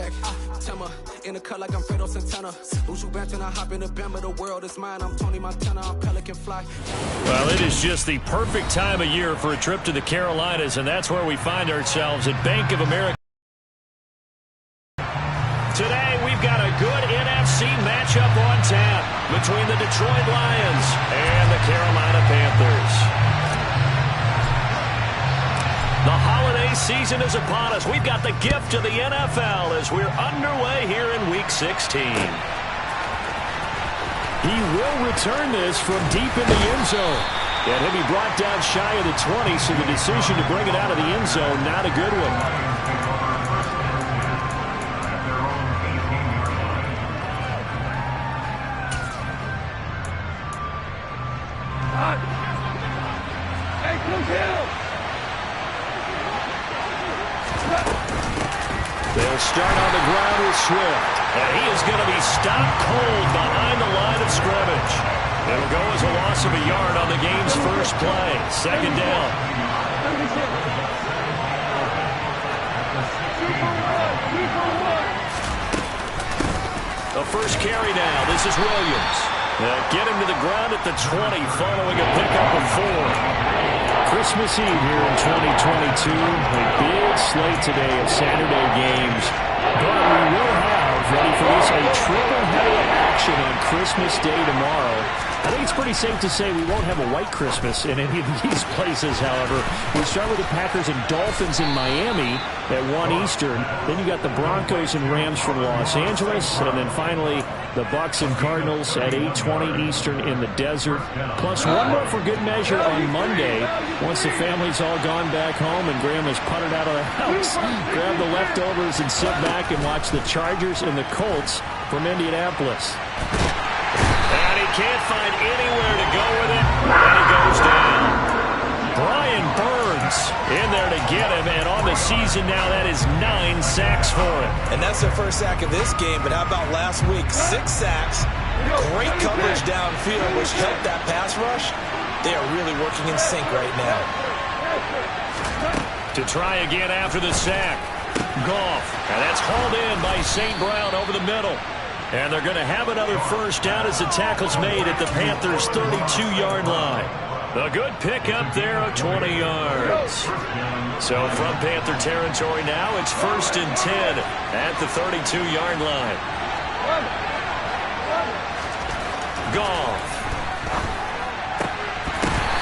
back. Timber in the cut like I'm Fredo Santana. Usual bench and I hop in the Bama. The world is mine. I'm Tony Montana. I'm Pelican Fly. Well, it is just the perfect time of year for a trip to the Carolinas, and that's where we find ourselves at Bank of America. Today, we've got a good NFC matchup on tap between the Detroit Lions and the Carolina Panthers. The holiday season is upon us. We've got the gift of the NFL as we're underway here in Week 16. He will return this from deep in the end zone. And he'll be brought down shy of the 20, so the decision to bring it out of the end zone, not a good one. They'll start on the ground with Swift. And he is going to be stopped cold behind the line of scrimmage. It'll go as a loss of a yard on the game's first play. Second down. The first carry now. This is Williams. Get him to the ground at the 20 following a pickup of 4. Christmas Eve here in 2022. A big slate today of Saturday games. But we will have, ready for this, a triple header of action on Christmas Day tomorrow. I think it's pretty safe to say we won't have a white Christmas in any of these places, however. We start with the Packers and Dolphins in Miami at 1 Eastern. Then you got the Broncos and Rams from Los Angeles. And then finally, the Bucs and Cardinals at 8:20 Eastern in the desert. Plus one more for good measure on Monday. Once the family's all gone back home and Grandma's puttered out of the house, grab the leftovers and sit back and watch the Chargers and the Colts from Indianapolis. And he can't find anywhere to go with it, and he goes down. Brian Burns in there to get him, and on the season now, that is 9 sacks for him. And that's their first sack of this game, but how about last week? 6 sacks, great coverage downfield, which helped that pass rush. They are really working in sync right now. To try again after the sack. Goff, and that's hauled in by St. Brown over the middle. And they're going to have another first down as the tackle's made at the Panthers' 32-yard line. A good pickup there of 20 yards. So from Panther territory now, it's 1st and 10 at the 32-yard line. Goff.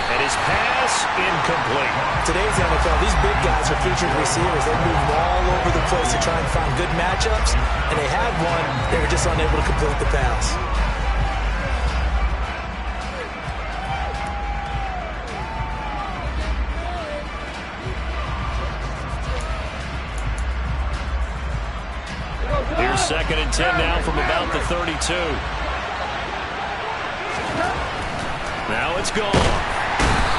And his pass incomplete. Today's NFL, these big guys are featured receivers. They move all over the place to try and find good matchups, and they had one. They were just unable to complete the pass. Here's 2nd and 10 now from about the 32. Now it's gone.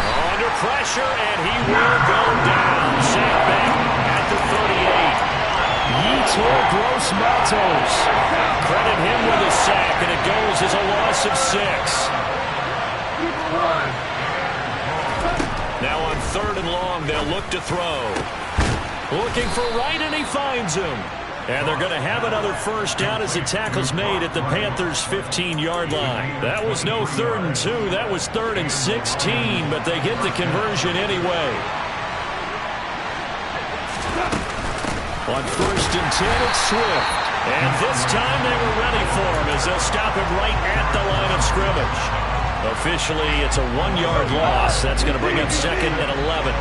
Under pressure, and he will go down. Sacked back at the 38. Yetur Gross-Matos. Credit him with a sack, and it goes as a loss of 6. Now on 3rd and long, they'll look to throw. Looking for right, and he finds him. And they're going to have another first down as the tackle's made at the Panthers' 15-yard line. That was no 3rd and 2. That was 3rd and 16, but they get the conversion anyway. On 1st and 10, it's Swift. And this time they were ready for him as they'll stop him right at the line of scrimmage. Officially, it's a 1-yard loss. That's going to bring up 2nd and 11.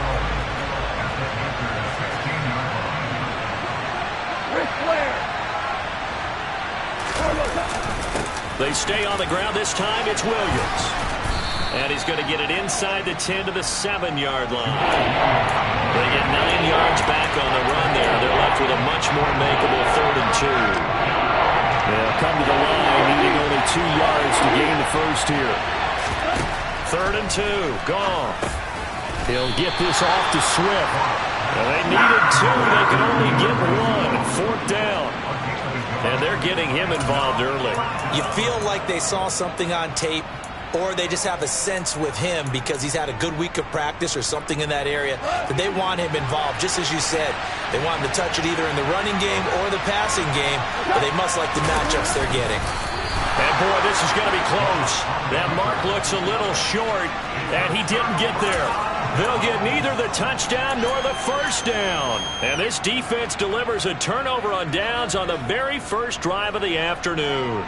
They stay on the ground. This time it's Williams. And he's going to get it inside the 10 to the 7-yard line. They get 9 yards back on the run there. They're left with a much more makeable 3rd and 2. They'll come to the line, needing only 2 yards to gain the first here. 3rd and 2. Goff. He'll get this off to Swift. Well, they needed 2. They could only get 1. 4th down. And they're getting him involved early. You feel like they saw something on tape or they just have a sense with him because he's had a good week of practice or something in that area that they want him involved. Just as you said, they want him to touch it either in the running game or the passing game, but they must like the matchups they're getting. And, boy, this is going to be close. That mark looks a little short, and he didn't get there. They'll get neither the touchdown nor the first down. And this defense delivers a turnover on downs on the very first drive of the afternoon.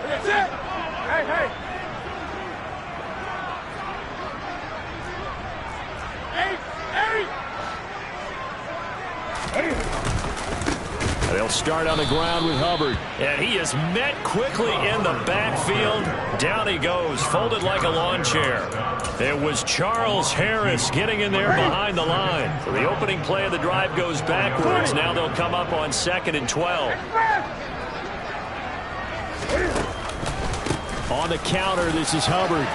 That's it. Hey, hey. They'll start on the ground with Hubbard. And he is met quickly in the backfield. Down he goes, folded like a lawn chair. It was Charles Harris getting in there behind the line. So the opening play of the drive goes backwards. Now they'll come up on 2nd and 12. On the counter, this is Hubbard.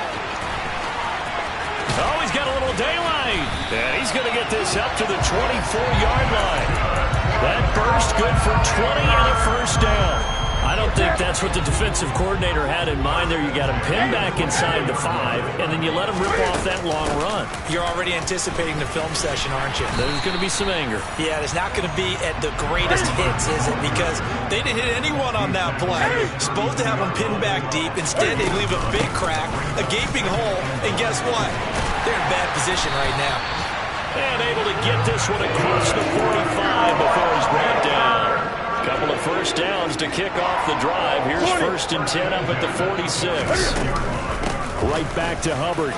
Oh, he's got a little daylight. And he's going to get this up to the 24-yard line. That burst good for 20 and a first down. I don't think that's what the defensive coordinator had in mind there. You got him pinned back inside the 5, and then you let him rip off that long run. You're already anticipating the film session, aren't you? There's going to be some anger. Yeah, it's not going to be at the greatest hits, is it? Because they didn't hit anyone on that play. Supposed to have them pinned back deep. Instead, they leave a big crack, a gaping hole, and guess what? They're in bad position right now. And able to get this one across the 45 before he's brought down. Couple of first downs to kick off the drive. Here's 1st and 10 up at the 46. Right back to Hubbard.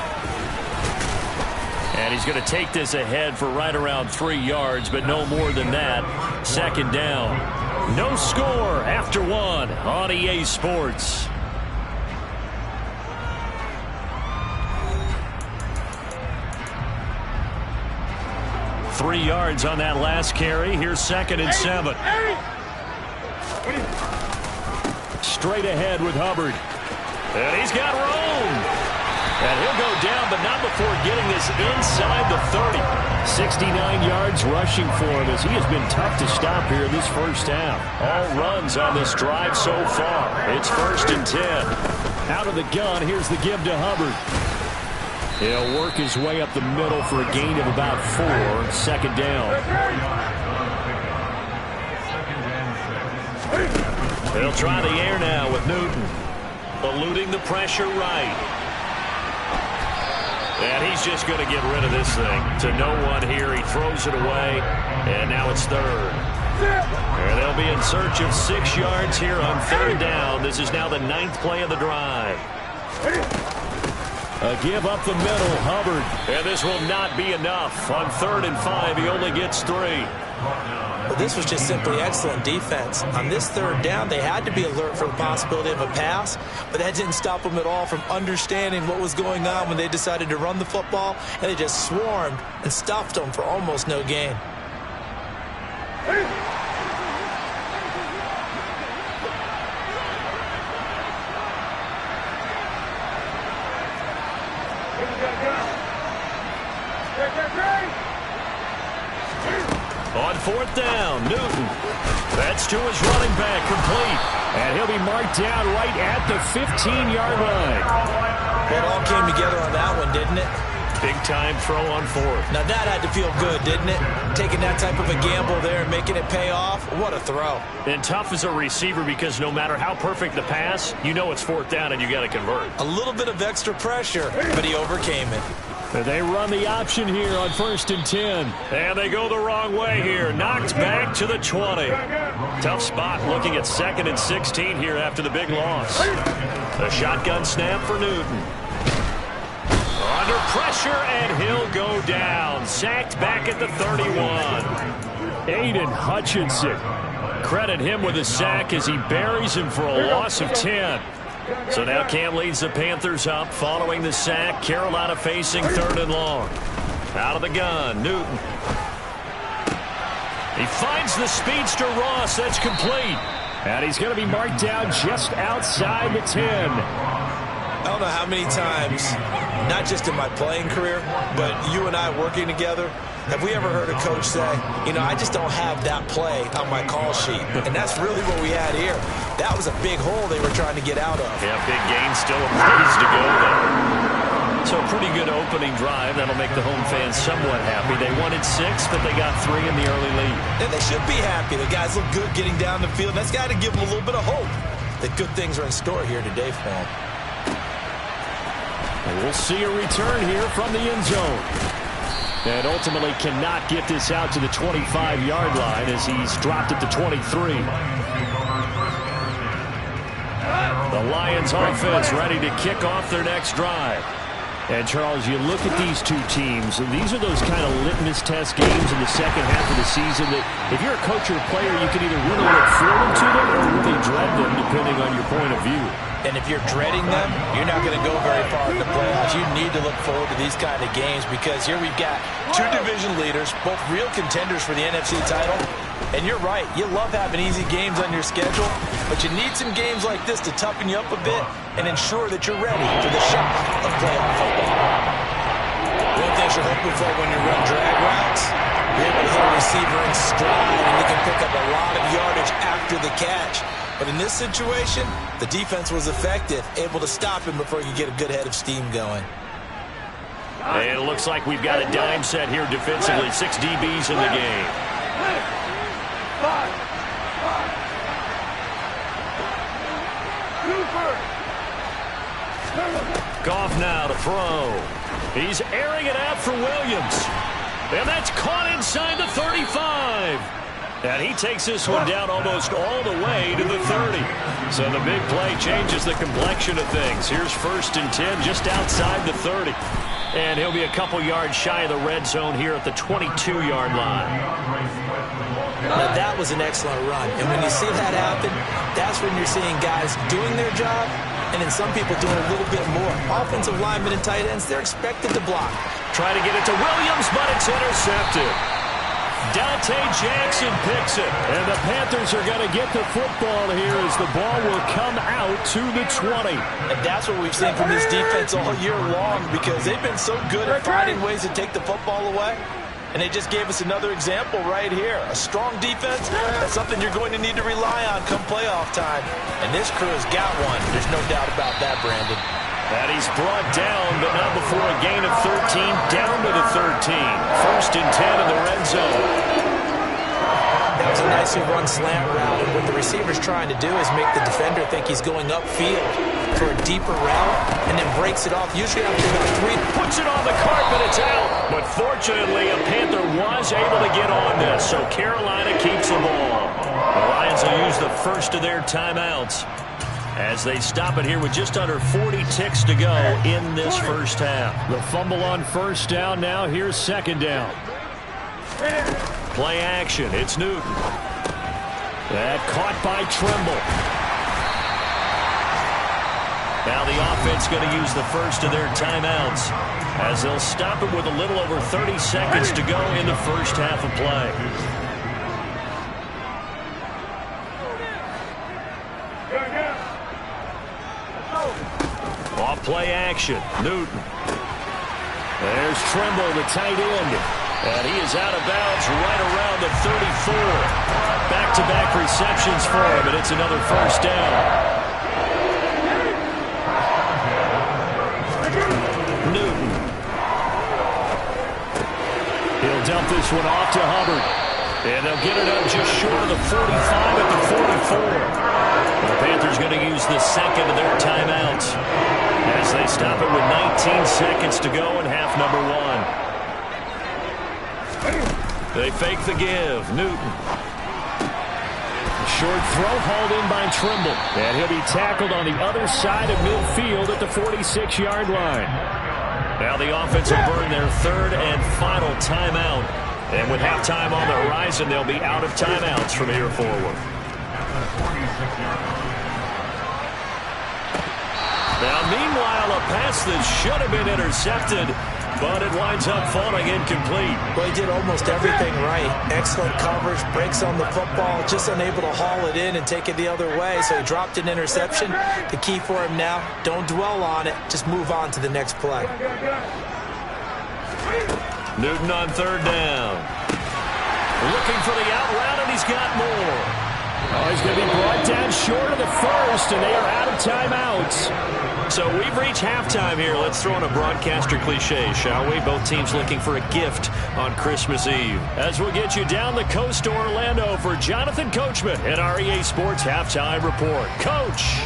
And he's going to take this ahead for right around 3 yards, but no more than that. 2nd down. No score after 1 on EA Sports. Three yards on that last carry. Here's 2nd and 7. Straight ahead with Hubbard. And he's got room. And he'll go down, but not before getting this inside the 30. 69 yards rushing for him as he has been tough to stop here in this first half. All runs on this drive so far. It's 1st and 10. Out of the gun, here's the give to Hubbard. He'll work his way up the middle for a gain of about 4. 2nd down. They'll try the air now with Newton. Eluding the pressure right. And he's just going to get rid of this thing to no one here. He throws it away, and now it's 3rd. And they'll be in search of 6 yards here on 3rd down. This is now the 9th play of the drive. A give up the middle, Hubbard. And this will not be enough. On 3rd and 5, he only gets 3. Well, this was just simply excellent defense. On this 3rd down, they had to be alert for the possibility of a pass, but that didn't stop them at all from understanding what was going on when they decided to run the football, and they just swarmed and stuffed them for almost no gain. On 4th down, Newton. That's to his running back, complete. And he'll be marked down right at the 15-yard line. It all came together on that one, didn't it? Big-time throw on 4th. Now that had to feel good, didn't it? Taking that type of a gamble there and making it pay off. What a throw. And tough as a receiver because no matter how perfect the pass, you know it's 4th down and you got to convert. A little bit of extra pressure, but he overcame it. They run the option here on 1st and 10. And they go the wrong way here. Knocked back to the 20. Tough spot looking at 2nd and 16 here after the big loss. A shotgun snap for Newton. Under pressure, and he'll go down. Sacked back at the 31. Aiden Hutchinson. Credit him with a sack as he buries him for a loss of 10. So now Cam leads the Panthers up following the sack. Carolina facing 3rd and long. Out of the gun, Newton. He finds the speedster Ross. That's complete. And he's going to be marked down just outside the 10. I don't know how many times, not just in my playing career, but you and I working together, Have we ever heard a coach say, you know, I just don't have that play on my call sheet? And that's really what we had here. That was a big hole they were trying to get out of. Yeah, big gain, still a ways to go there. So a pretty good opening drive. That'll make the home fans somewhat happy. They wanted 6, but they got 3 in the early lead. And they should be happy. The guys look good getting down the field. That's got to give them a little bit of hope that good things are in store here today for them. And we'll see a return here from the end zone. And ultimately cannot get this out to the 25-yard line as he's dropped it to 23. The Lions offense ready to kick off their next drive. And, Charles, you look at these two teams, and these are those kind of litmus test games in the second half of the season that if you're a coach or a player, you can either really look forward to them or really dread them, depending on your point of view. And if you're dreading them, you're not going to go very far in the playoffs. You need to look forward to these kind of games because here we've got 2 division leaders, both real contenders for the NFC title. And you're right, you love having easy games on your schedule, but you need some games like this to toughen you up a bit and ensure that you're ready for the shock of playoff football. One thing you're hoping for when you run drag routes, you're able to hit a receiver in stride and you can pick up a lot of yardage after the catch. But in this situation, the defense was effective, able to stop him before you get a good head of steam going. And it looks like we've got a dime set here defensively. 6 DBs in the game. Goff now to throw. He's airing it out for Williams. And that's caught inside the 35. And he takes this one down almost all the way to the 30. So the big play changes the complexion of things. Here's 1st and 10 just outside the 30. And he'll be a couple yards shy of the red zone here at the 22-yard line. Now that was an excellent run. And when you see that happen, that's when you're seeing guys doing their job and then some people doing a little bit more. Offensive linemen and tight ends, they're expected to block. Try to get it to Williams, but it's intercepted. Dante Jackson picks it. And the Panthers are going to get the football here as the ball will come out to the 20. And that's what we've seen from this defense all year long because they've been so good at finding ways to take the football away. And they just gave us another example right here. A strong defense, that's something you're going to need to rely on come playoff time. And this crew has got one. There's no doubt about that, Brandon. And he's brought down, but not before a gain of 13, down to the 13. 1st and 10 in the red zone. That was a nicely run slant route, and what the receiver's trying to do is make the defender think he's going upfield for a deeper route, and then breaks it off, usually after about 3. Puts it on the carpet, it's out. But fortunately, a Panther was able to get on this, so Carolina keeps the ball. The Lions will use the first of their timeouts as they stop it here with just under 40 ticks to go in this first half. The fumble on 1st down now. Here's 2nd down. Play action. It's Newton. That caught by Trimble. Now the offense going to use the first of their timeouts as they'll stop it with a little over 30 seconds to go in the first half of play. Off play action. Newton. There's Trimble, the tight end. And he is out of bounds right around the 34. Back-to-back receptions for him, and it's another 1st down. Newton. He'll dump this one off to Hubbard. And they'll get it up just short of the 45 at the 44. The Panthers going to use the second of their timeouts as they stop it with 19 seconds to go in half number 1. They fake the give. Newton. Short throw hauled in by Trimble. And he'll be tackled on the other side of midfield at the 46-yard line. Now the offense will burn their 3rd and final timeout. And with halftime on the horizon, they'll be out of timeouts from here forward. Now, meanwhile, a pass that should have been intercepted, but it winds up falling incomplete. Well, he did almost everything right. Excellent coverage, breaks on the football, just unable to haul it in and take it the other way. So he dropped an interception. The key for him now, don't dwell on it. Just move on to the next play. Newton on third down. Looking for the out route, and he's got more. Oh, he's going to be brought down short of the first, and they are out of timeouts. So we've reached halftime here. Let's throw in a broadcaster cliche, shall we? Both teams looking for a gift on Christmas Eve. As we'll get you down the coast to Orlando for Jonathan Coachman at our EA Sports Halftime Report. Coach.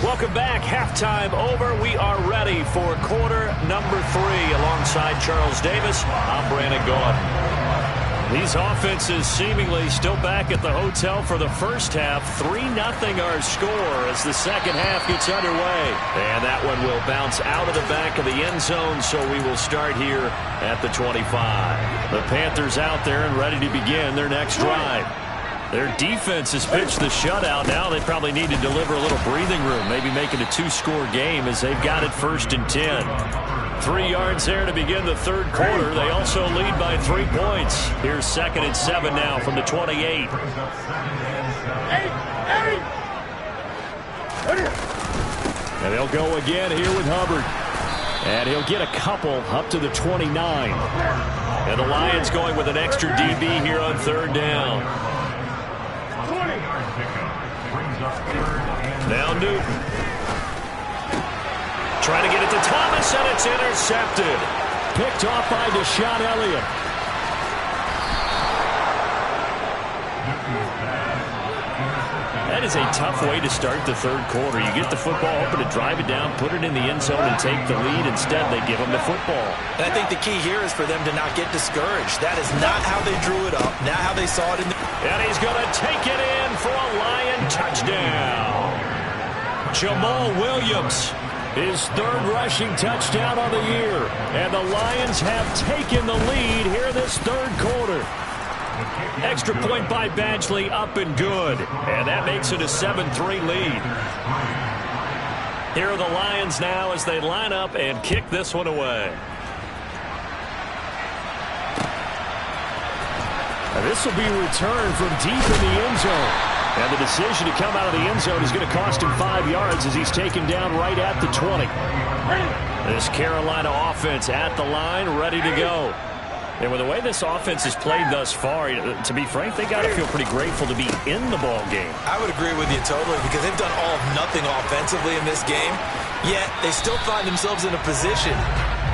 Welcome back. Halftime over. We are ready for quarter number 3. Alongside Charles Davis, I'm Brandon Gaudin. These offenses seemingly still back at the hotel for the first half. 3-0 our score as the second half gets underway. And that one will bounce out of the back of the end zone, so we will start here at the 25. The Panthers out there and ready to begin their next drive. Their defense has pitched the shutout. Now they probably need to deliver a little breathing room, maybe make it a 2-score game as they've got it 1st and 10. 3 yards there to begin the third quarter. They also lead by 3 points. Here's 2nd and 7 now from the 28. And they'll go again here with Hubbard. And he'll get a couple up to the 29. And the Lions going with an extra DB here on third down. Now Newton. Trying to get it to Thomas, and it's intercepted. Picked off by Deshaun Elliott. That is a tough way to start the third quarter. You get the football open to drive it down, put it in the end zone, and take the lead. Instead, they give them the football. And I think the key here is for them to not get discouraged. That is not how they drew it up, not how they saw it in the... And he's going to take it in for a Lion touchdown. Jamal Williams, his 3rd rushing touchdown on the year. And the Lions have taken the lead here in this third quarter. Extra point by Badgley, up and good. And that makes it a 7-3 lead. Here are the Lions now as they line up and kick this one away. And this will be returned from deep in the end zone. And the decision to come out of the end zone is going to cost him 5 yards as he's taken down right at the 20. This Carolina offense at the line, ready to go. And with the way this offense has played thus far, to be frank, they got to feel pretty grateful to be in the ball game. I would agree with you totally because they've done all of nothing offensively in this game, yet they still find themselves in a position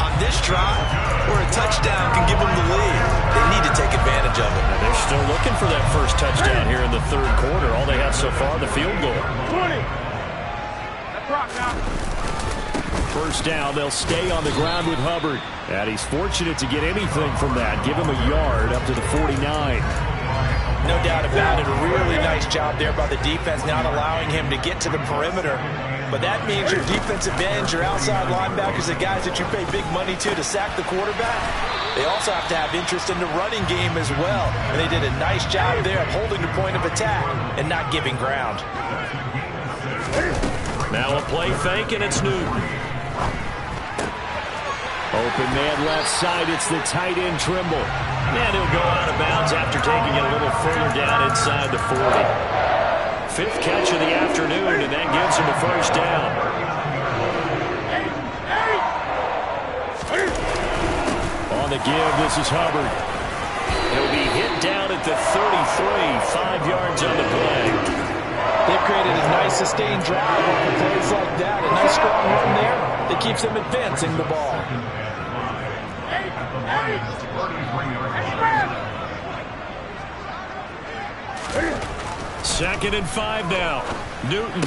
on this drive where a touchdown can give them the lead. They need to take advantage of it. And they're still looking for that first touchdown here in the third quarter. All they have so far, the field goal. 20. That's rock now. First down, they'll stay on the ground with Hubbard. And he's fortunate to get anything from that. Give him a yard up to the 49. No doubt about it. A really nice job there by the defense, not allowing him to get to the perimeter. But that means your defensive ends, your outside linebackers, the guys that you pay big money to sack the quarterback, they also have to have interest in the running game as well. And they did a nice job there of holding the point of attack and not giving ground. Now a play fake, and it's Newton. Open man left side. It's the tight end Trimble. And he'll go out of bounds after taking it a little further down inside the 40. 5th catch of the afternoon, and that gives him a first down. On the give, this is Hubbard. He'll be hit down at the 33, 5 yards on the play. They've created a nice sustained drive off of plays like that. A nice strong run there that keeps them advancing the ball. 2nd and 5 now. Newton.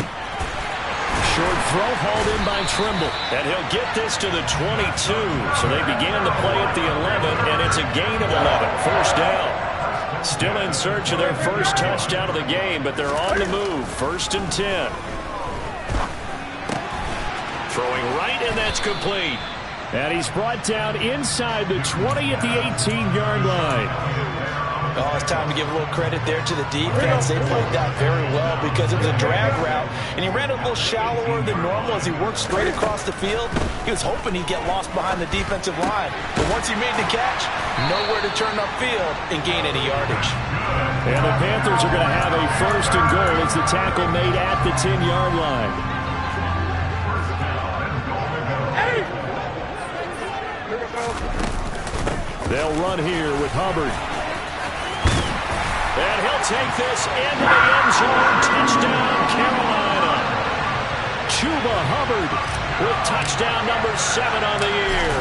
Short throw hauled in by Trimble. And he'll get this to the 22. So they began the play at the 11, and it's a gain of 11. First down. Still in search of their first touchdown of the game, but they're on the move. 1st and 10. Throwing right, and that's complete. And he's brought down inside the 20 at the 18-yard line. Oh, it's time to give a little credit there to the defense. They played that very well because it was a drag route, and he ran a little shallower than normal as he worked straight across the field. He was hoping he'd get lost behind the defensive line, but once he made the catch, nowhere to turn upfield and gain any yardage. And the Panthers are going to have a first and goal as the tackle made at the 10-yard line. They'll run here with Hubbard. And he'll take this into the end zone. Touchdown, Carolina. Chuba Hubbard with touchdown number 7 on the year.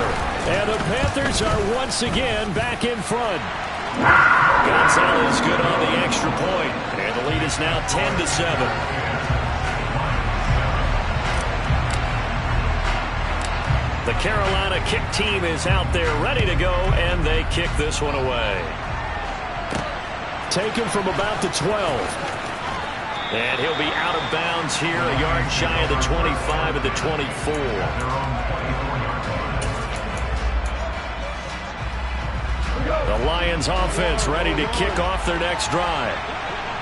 And the Panthers are once again back in front. Gonzalez good on the extra point. And the lead is now 10-7. The Carolina kick team is out there ready to go, and they kick this one away. Taken from about the 12. And he'll be out of bounds here, a yard shy of the 25 at the 24. The Lions offense ready to kick off their next drive.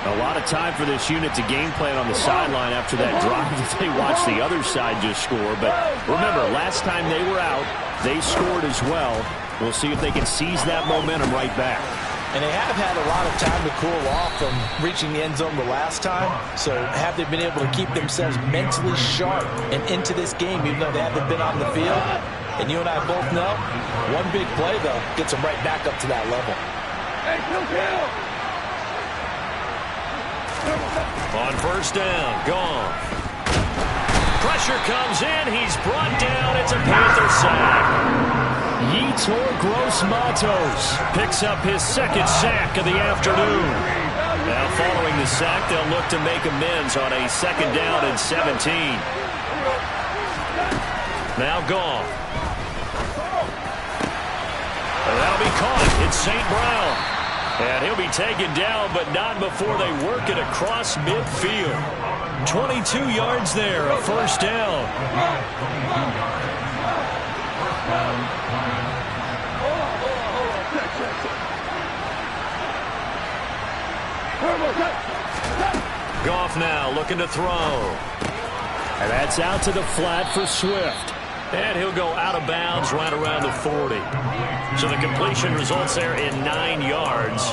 A lot of time for this unit to game plan on the sideline after that drive that they watched the other side just score. But remember, last time they were out, they scored as well. We'll see if they can seize that momentum right back. And they have had a lot of time to cool off from reaching the end zone the last time. So have they been able to keep themselves mentally sharp and into this game, even though they haven't been on the field? And you and I both know, one big play, though, gets them right back up to that level. Hey, kill! On first down, gone. Pressure comes in. He's brought down. It's a Panther sack. Yetur Gross-Matos picks up his second sack of the afternoon. Now following the sack, they'll look to make amends on a second down and 17. Now gone. And that'll be caught. It's St. Brown. And he'll be taken down, but not before they work it across midfield. 22 yards there, a first down. Goff now looking to throw. And that's out to the flat for Swift. And he'll go out of bounds right around the 40. So the completion results there in 9 yards.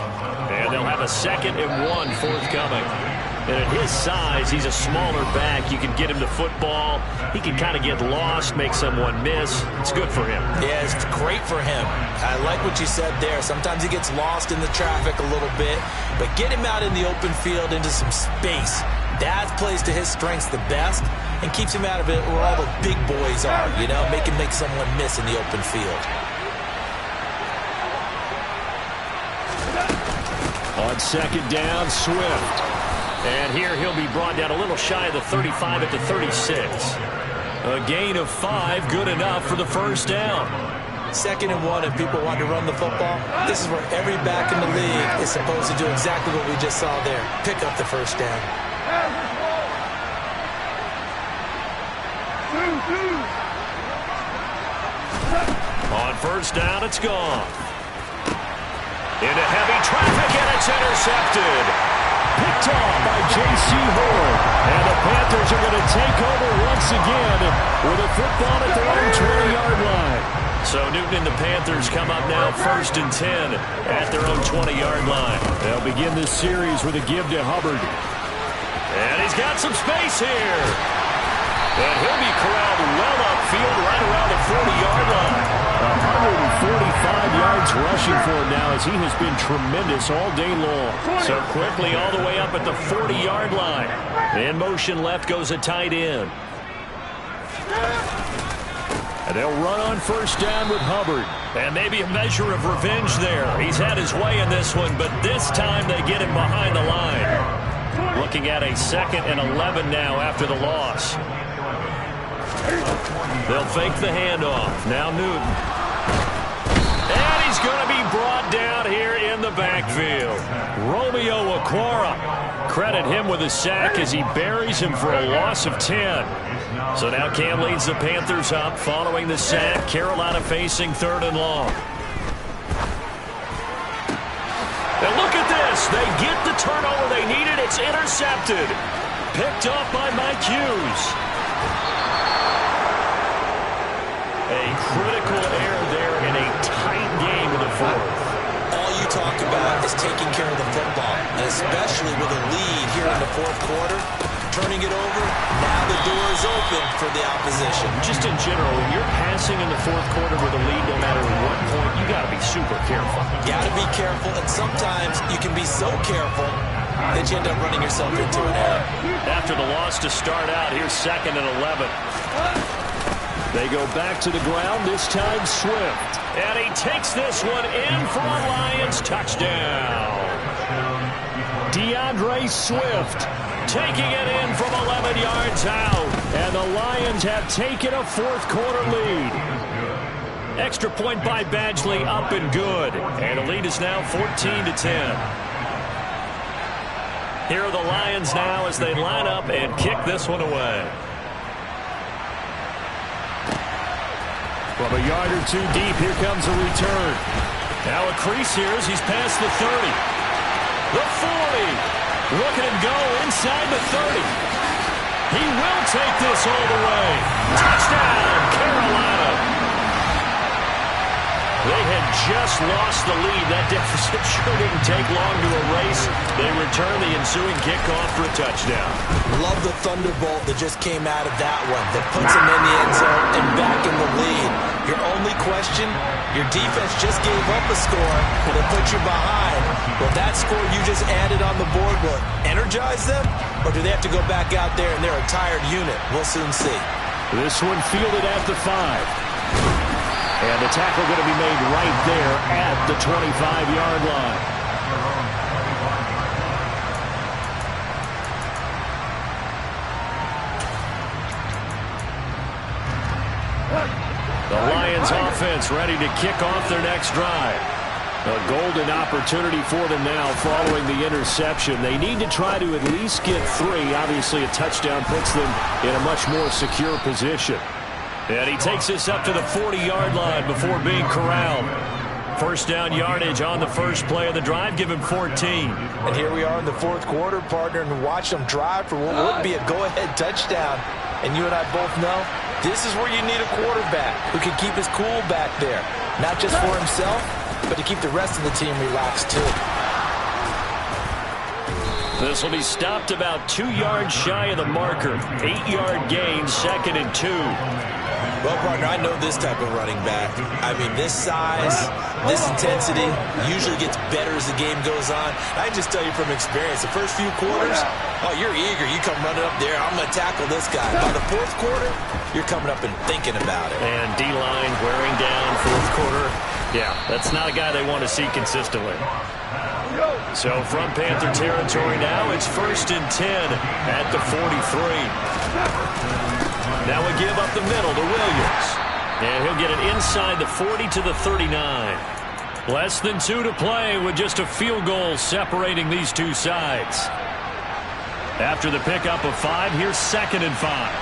And they'll have a 2nd and 1 forthcoming. And at his size, he's a smaller back. You can get him to football. He can kind of get lost, make someone miss. It's good for him. Yeah, it's great for him. I like what you said there. Sometimes he gets lost in the traffic a little bit. But get him out in the open field into some space. That plays to his strengths the best and keeps him out of it where all the big boys are, you know, make someone miss in the open field. On second down, Swift. And here he'll be brought down a little shy of the 35 at the 36. A gain of 5, good enough for the first down. 2nd and 1, and people want to run the football. This is where every back in the league is supposed to do exactly what we just saw there. Pick up the first down. On first down, it's gone. Into heavy traffic, and it's intercepted. Picked off by J.C. Horn. And the Panthers are going to take over once again with a football at their own 20-yard line. So Newton and the Panthers come up now 1st and 10 at their own 20-yard line. They'll begin this series with a give to Hubbard. And he's got some space here. And he'll be corralled well upfield right around the 40-yard line. 145 yards rushing for him now as he has been tremendous all day long. So quickly all the way up at the 40-yard line. In motion left goes a tight end. And they'll run on first down with Hubbard. And maybe a measure of revenge there. He's had his way in this one, but this time they get him behind the line. Looking at a 2nd and 11 now after the loss. They'll fake the handoff. Now Newton. And he's going to be brought down here in the backfield. Romeo Okwara. Credit him with a sack as he buries him for a loss of 10. So now Cam leads the Panthers up following the sack. Carolina facing 3rd and long. And look at They get the turnover they needed. It's intercepted. Picked off by Mike Hughes. A critical error there in a tight game in the fourth. All you talk about is taking care of the football, and especially with a lead here in the fourth quarter. Turning it over, now the door is open for the opposition. Just in general, when you're passing in the fourth quarter with a lead, no matter what point, you got to be super careful. Got to be careful, and sometimes you can be so careful that you end up running yourself into an error. After the loss to start out, here's 2nd and 11. They go back to the ground, this time Swift. And he takes this one in for a Lions touchdown. DeAndre Swift taking it in from 11 yards out. And the Lions have taken a fourth quarter lead. Extra point by Badgley, up and good. And the lead is now 14-10. Here are the Lions now as they line up and kick this one away. From a yard or two deep, here comes a return. Now a crease here as he's past the 30. The 40. Look at him go inside the 30. He will take this all the way. Touchdown, Carolina. They had just lost the lead. That deficit sure didn't take long to erase. They return the ensuing kickoff for a touchdown. Love the thunderbolt that just came out of that one. That puts them in the end zone and back in the lead. Your only question, your defense just gave up a score that put you behind. Well, that score you just added on the board will energize them? Or do they have to go back out there and they're a tired unit? We'll soon see. This one fielded at the 5. And the tackle going to be made right there at the 25-yard line. The Lions offense ready to kick off their next drive. A golden opportunity for them now following the interception. They need to try to at least get 3. Obviously, a touchdown puts them in a much more secure position. And he takes this up to the 40-yard line before being corralled. First down yardage on the first play of the drive. Give him 14. And here we are in the fourth quarter, partner, and watch them drive for what would be a go-ahead touchdown. And you and I both know this is where you need a quarterback who can keep his cool back there. Not just for himself, but to keep the rest of the team relaxed, too. This will be stopped about 2 yards shy of the marker. 8-yard gain, 2nd and 2. Well, partner, I know this type of running back. I mean, this size, this intensity usually gets better as the game goes on. I can just tell you from experience, the first few quarters, oh, you're eager. You come running up there, I'm going to tackle this guy. By the fourth quarter, you're coming up and thinking about it. And D-line wearing down fourth quarter. Yeah, that's not a guy they want to see consistently. So from Panther territory now, it's 1st and 10 at the 43. Now we give up the middle to Williams. And he'll get it inside the 40 to the 39. Less than 2 to play with just a field goal separating these two sides. After the pickup of 5, here's 2nd and 5.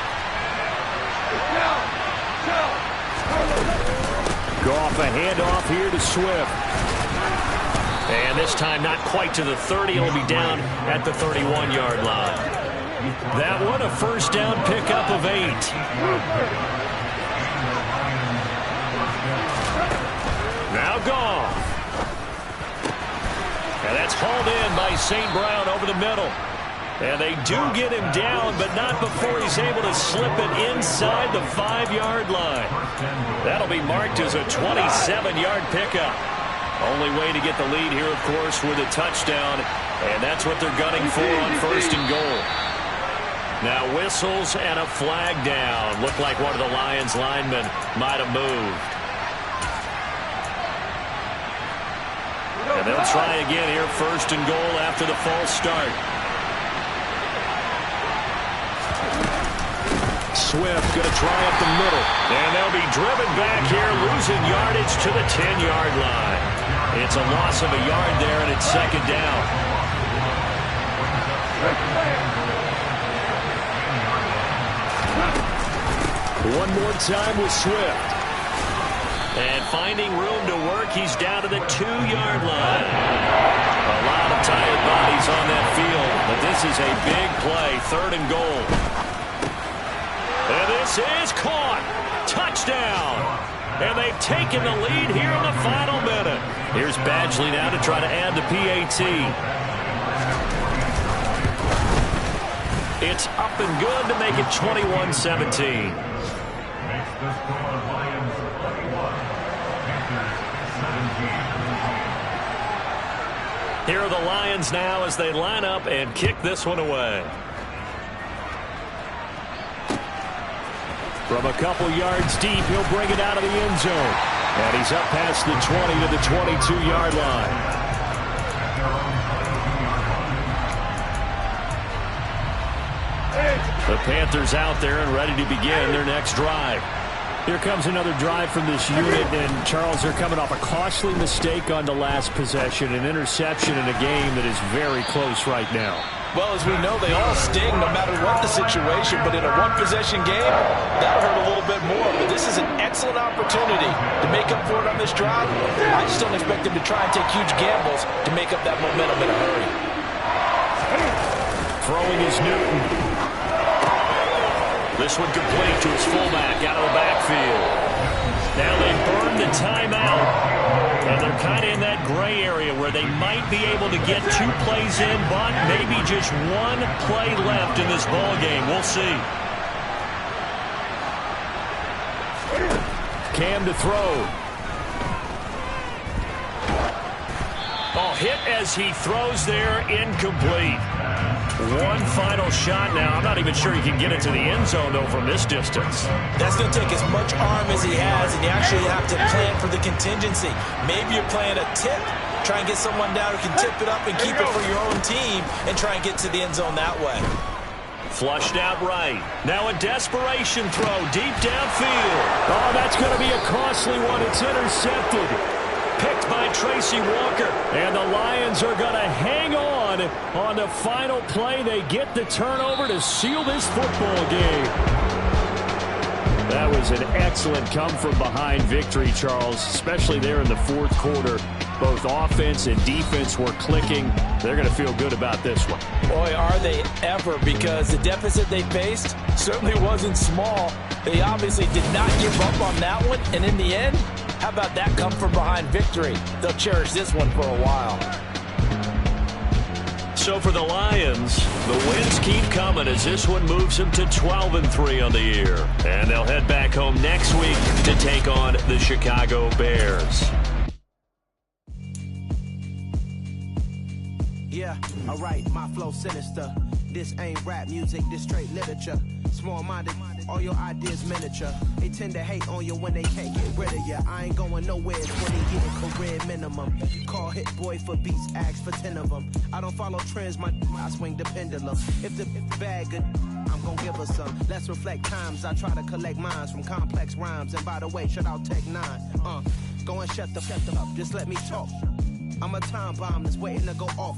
Goff a handoff here to Swift. And this time not quite to the 30. It'll be down at the 31-yard line. That one a first down pickup of 8. Now Goff. And that's hauled in by St. Brown over the middle. And they do get him down, but not before he's able to slip it inside the 5-yard line. That'll be marked as a 27-yard pickup. Only way to get the lead here, of course, with a touchdown. And that's what they're gunning for on 1st and goal. Now whistles and a flag down. Looked like one of the Lions linemen might have moved. And they'll try again here, 1st and goal after the false start. Swift going to try up the middle. And they'll be driven back here, losing yardage to the 10-yard line. It's a loss of a yard there, and it's 2nd down. One more time with Swift. And finding room to work, he's down to the 2-yard line. A lot of tired bodies on that field, but this is a big play, 3rd and goal. And this is caught. Touchdown. And they've taken the lead here in the final minute. Here's Badgley now to try to add the PAT. It's up and good to make it 21-17. Here are the Lions now as they line up and kick this one away. From a couple yards deep, he'll bring it out of the end zone. And he's up past the 20 to the 22-yard line. The Panthers out there and ready to begin their next drive. Here comes another drive from this unit, and Charles, they're coming off a costly mistake on the last possession, an interception in a game that is very close right now. Well, as we know, they all sting no matter what the situation, but in a one-possession game, that'll hurt a little bit more. But this is an excellent opportunity to make up for it on this drive. I just don't expect them to try and take huge gambles to make up that momentum in a hurry. Throwing is Newton. This one complete to his fullback out of the backfield. Now they burn the timeout, and they're kind of in that gray area where they might be able to get 2 plays in, but maybe just 1 play left in this ball game. We'll see. Cam to throw. Oh, hit as he throws there, incomplete. One final shot now. I'm not even sure he can get it to the end zone, though, from this distance. That's going to take as much arm as he has, and you actually have to plan for the contingency. Maybe you're playing a tip. Try and get someone down who can tip it up and keep it for your own team and try and get to the end zone that way. Flushed out right. Now a desperation throw deep downfield. Oh, that's going to be a costly one. It's intercepted. Picked by Tracy Walker. And the Lions are going to hang on the final play. They get the turnover to seal this football game. That was an excellent come-from-behind victory, Charles, especially there in the 4th quarter. Both offense and defense were clicking. They're going to feel good about this one. Boy, are they ever, because the deficit they faced certainly wasn't small. They obviously did not give up on that one, and in the end, how about that come-from-behind victory? They'll cherish this one for a while. So for the Lions, the wins keep coming as this one moves them to 12-3 on the year. And they'll head back home next week to take on the Chicago Bears. Yeah, alright, my flow sinister. This ain't rap music, this straight literature. Small-minded, all your ideas miniature. They tend to hate on you when they can't get rid of you. I ain't going nowhere, 20 getting career minimum. Call hit boy for beats, ask for 10 of them. I don't follow trends, I swing the pendulum. If the bag good, I'm gonna give her some. Let's reflect times, I try to collect minds from complex rhymes. And by the way, shout out Tech 9. Go and shut them up, just let me talk. I'm a time bomb that's waiting to go off.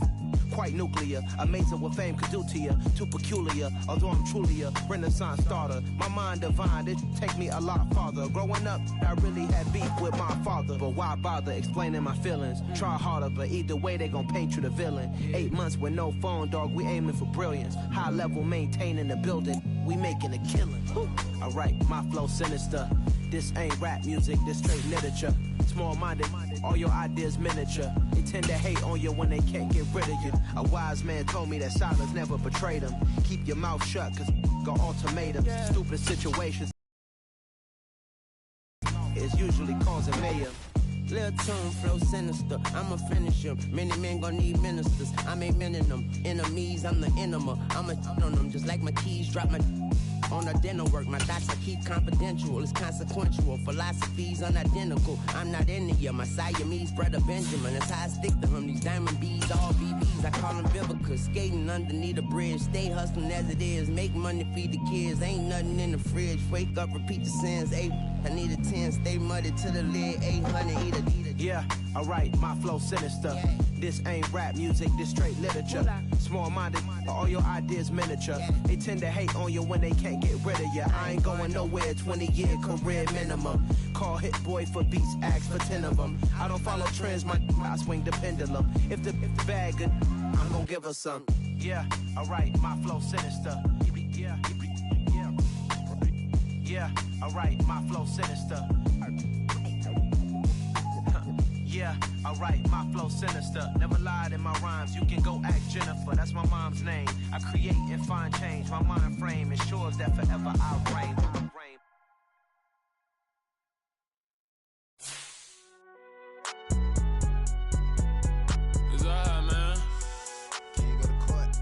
Quite nuclear, amazing what fame could do to you. Too peculiar, although I'm truly a renaissance starter. My mind divine, it take me a lot farther. Growing up, I really had beef with my father. But why bother explaining my feelings? Try harder, but either way they gon' paint you the villain. 8 months with no phone, dog, we aiming for brilliance. High level maintaining the building, we making a killing. Alright, my flow sinister. This ain't rap music, this straight literature. Small-minded, all your ideas miniature. They tend to hate on you when they can't get rid of you. A wise man told me that silence never betrayed him. Keep your mouth shut, cause got ultimatums. Stupid situations is usually causing mayhem. Lil' tune, flow sinister, I'ma finish him. Many men gon' need ministers, I make men in them. Enemies, I'm the enema, I'ma on them. Just like my keys, drop my on the dental work. My thoughts I keep confidential, it's consequential. Philosophies unidentical, I'm not into you. My Siamese brother Benjamin, that's how I stick to him. These diamond bees, all BBs, I call them Vivica. Skating underneath the bridge, stay hustling as it is. Make money, feed the kids, ain't nothing in the fridge. Wake up, repeat the sins, I need a 10, stay muddy to the lid, 800, eat a. Yeah, alright, my flow sinister. This ain't rap music, this straight literature. Small-minded, all your ideas miniature. They tend to hate on you when they can't get rid of you. I ain't going nowhere, 20-year career minimum. Call Hit Boy for beats, ask for 10 of them. I don't follow trends, I swing the pendulum. If the bag good, I'm gonna give her some. Yeah, alright, my flow sinister. Yeah, alright, my flow sinister. Yeah, alright, my flow sinister. Never lied in my rhymes, you can go ask Jennifer. That's my mom's name. I create and find change. My mind frame ensures that forever I'll reign. It's alright, man. Can you go to court?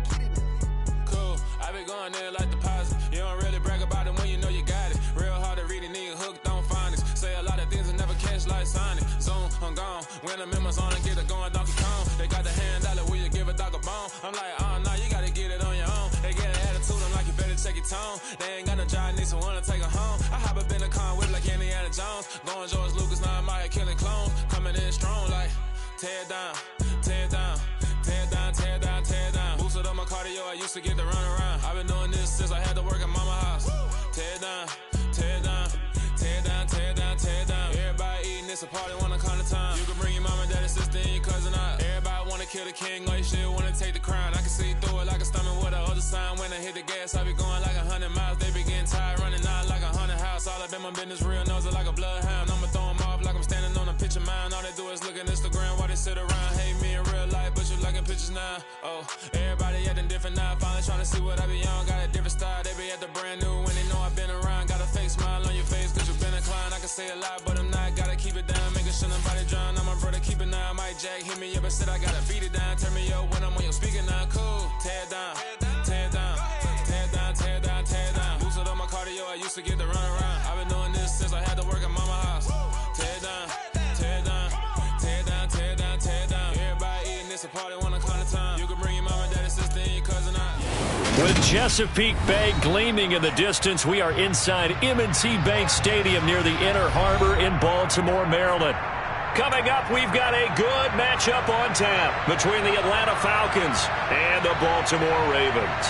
Get it now. Cool, I been going there like deposit. You don't really brag about it when you know you got it. Real hard to read a nigga hooked on phonics. Say a lot of things and never catch like Sonic. Zoom, I'm gone. When I'm in my zone and get it going Donkey Kong. They got the hand dollar, will you give a dog a bone? I'm like, oh no, you gotta get it on your own. They get an attitude, I'm like, you better check your tone. They ain't got no job, need someone to take her home. I hop up in the car whip like Indiana Jones. Going George Lucas, now I'm out here killing clones. Coming in strong like, tear down, tear down, tear down, tear down, tear down. Boosted up my cardio, I used to get to run around. I've been doing this since I had to work at mama house. Tear down, tear down, tear down, tear down, tear down. Everybody eating, it's a party, wanna come to time. You can bring your mama, daddy, sister, and your cousin out. Everybody wanna kill the king, or you shit wanna take the crown. I can see through it like a stomach with a other sign. When I hit the gas, I be going like 100 miles. They be getting tired, running out like 100 house. All up in my business, real nose it like a bloodhound. I'ma throw 'em off like I'm standing on a picture mound. All they do is look at Instagram while they sit around. Hate me in real life, but you liking pictures now. Oh, everybody acting different now. Finally trying to see what I be on. Got a different style, they be at the brand new when they know I've been around. Got a fake smile on your face, cause you been inclined. I can say a lot, but I'm not. Gotta keep it down, making sure nobody drown. I'm my brother, keep it now. Mike Jack hit me up and said I gotta beat it down. Turn me up when I'm on your speaker now. Cool, tear down, tear down, tear down, tear down, tear down. Boosted up my cardio, I used to get to run around. I've been doing this since I had to work at mama house. Tear down, tear down, tear down, tear down, tear down. Everybody eating, it's a party, wanna come to time. You can bring your mama, daddy, sister, and your cousin out. With Chesapeake Bay gleaming in the distance, we are inside M&T Bank Stadium near the Inner Harbor in Baltimore, Maryland. Coming up, we've got a good matchup on tap between the Atlanta Falcons and the Baltimore Ravens.